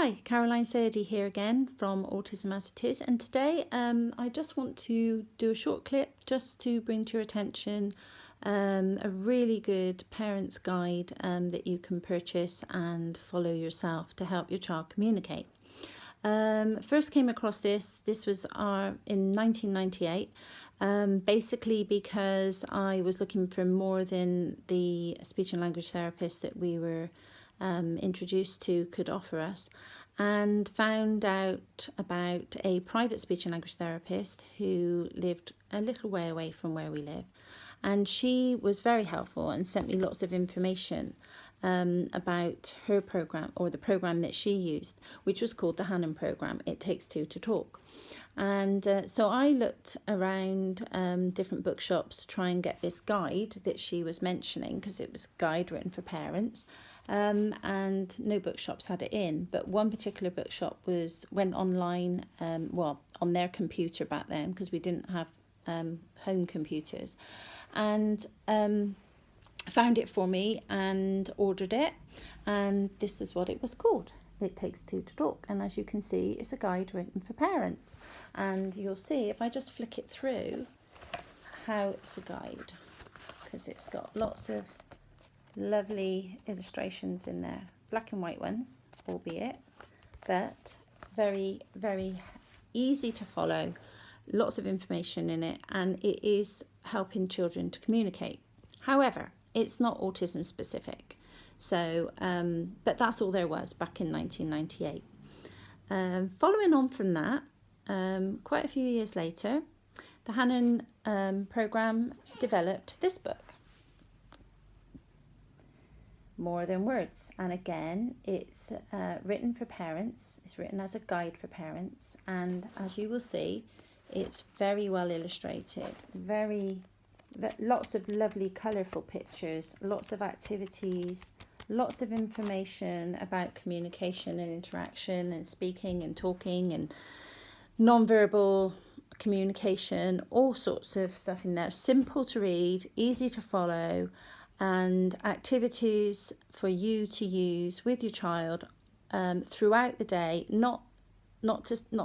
Hi, Caroline Sayedi here again from Autism As It Is, and today I just want to do a short clip just to bring to your attention a really good parent's guide that you can purchase and follow yourself to help your child communicate. First came across this was in 1998, basically because I was looking for more than the speech and language therapist that we were introduced to could offer us, and found out about a private speech and language therapist who lived a little way away from where we live, and she was very helpful and sent me lots of information about her program, or the program that she used, which was called the Hanen program. It Takes Two to Talk. And so I looked around different bookshops to try and get this guide that she was mentioning, because it was a guide written for parents, and no bookshops had it in. But one particular bookshop went online, on their computer back then, because we didn't have home computers, and found it for me and ordered it, and this is what it was called. It Takes Two to Talk. And as you can see, it's a guide written for parents, and you'll see if I just flick it through how it's a guide, because it's got lots of lovely illustrations in there, black and white ones albeit, but very, very easy to follow, lots of information in it, and it is helping children to communicate. However, it's not autism specific. So, but that's all there was back in 1998. Following on from that, quite a few years later, the Hanen program developed this book, More Than Words. And again, it's written for parents. It's written as a guide for parents. And as you will see, it's very well illustrated, lots of lovely colourful pictures, lots of activities, lots of information about communication and interaction and speaking and talking and non-verbal communication, all sorts of stuff in there. Simple to read, easy to follow, and activities for you to use with your child throughout the day, not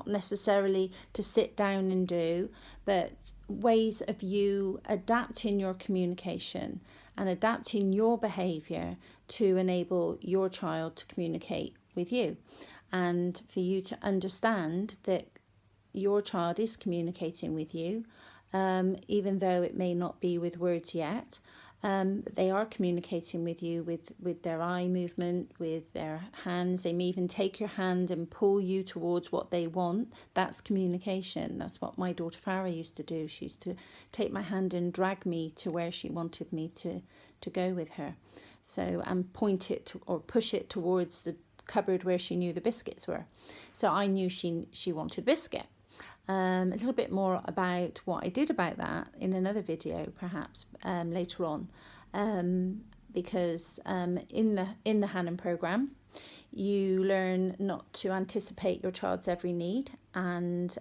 necessarily to sit down and do, but ways of you adapting your communication and adapting your behaviour to enable your child to communicate with you, and for you to understand that your child is communicating with you, even though it may not be with words yet. They are communicating with you with their eye movement, with their hands. They may even take your hand and pull you towards what they want. That's communication. That's what my daughter Farah used to do. She used to take my hand and drag me to where she wanted me to go with her. So, and point it or push it towards the cupboard where she knew the biscuits were. So I knew she wanted biscuit. A little bit more about what I did about that in another video, perhaps later on, because in the Hanen program, you learn not to anticipate your child's every need, and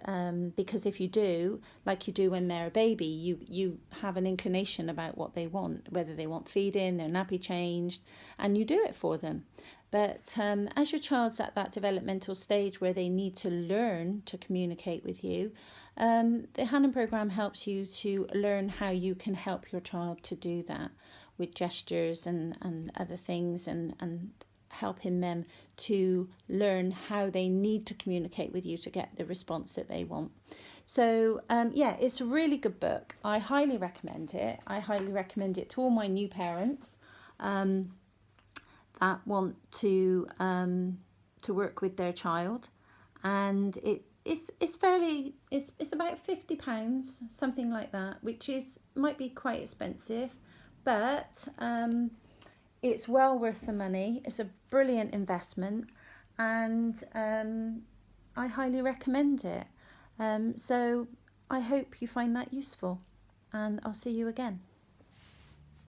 because if you do, like you do when they're a baby, you have an inclination about what they want, whether they want feeding, their nappy changed, and you do it for them. But as your child's at that developmental stage where they need to learn to communicate with you, the Hanen program helps you to learn how you can help your child to do that with gestures and other things, and helping them to learn how they need to communicate with you to get the response that they want. So yeah, it's a really good book. I highly recommend it. I highly recommend it to all my new parents that want to work with their child, and it's about £50, something like that, which might be quite expensive, but it's well worth the money. It's a brilliant investment, and I highly recommend it. So I hope you find that useful, and I'll see you again.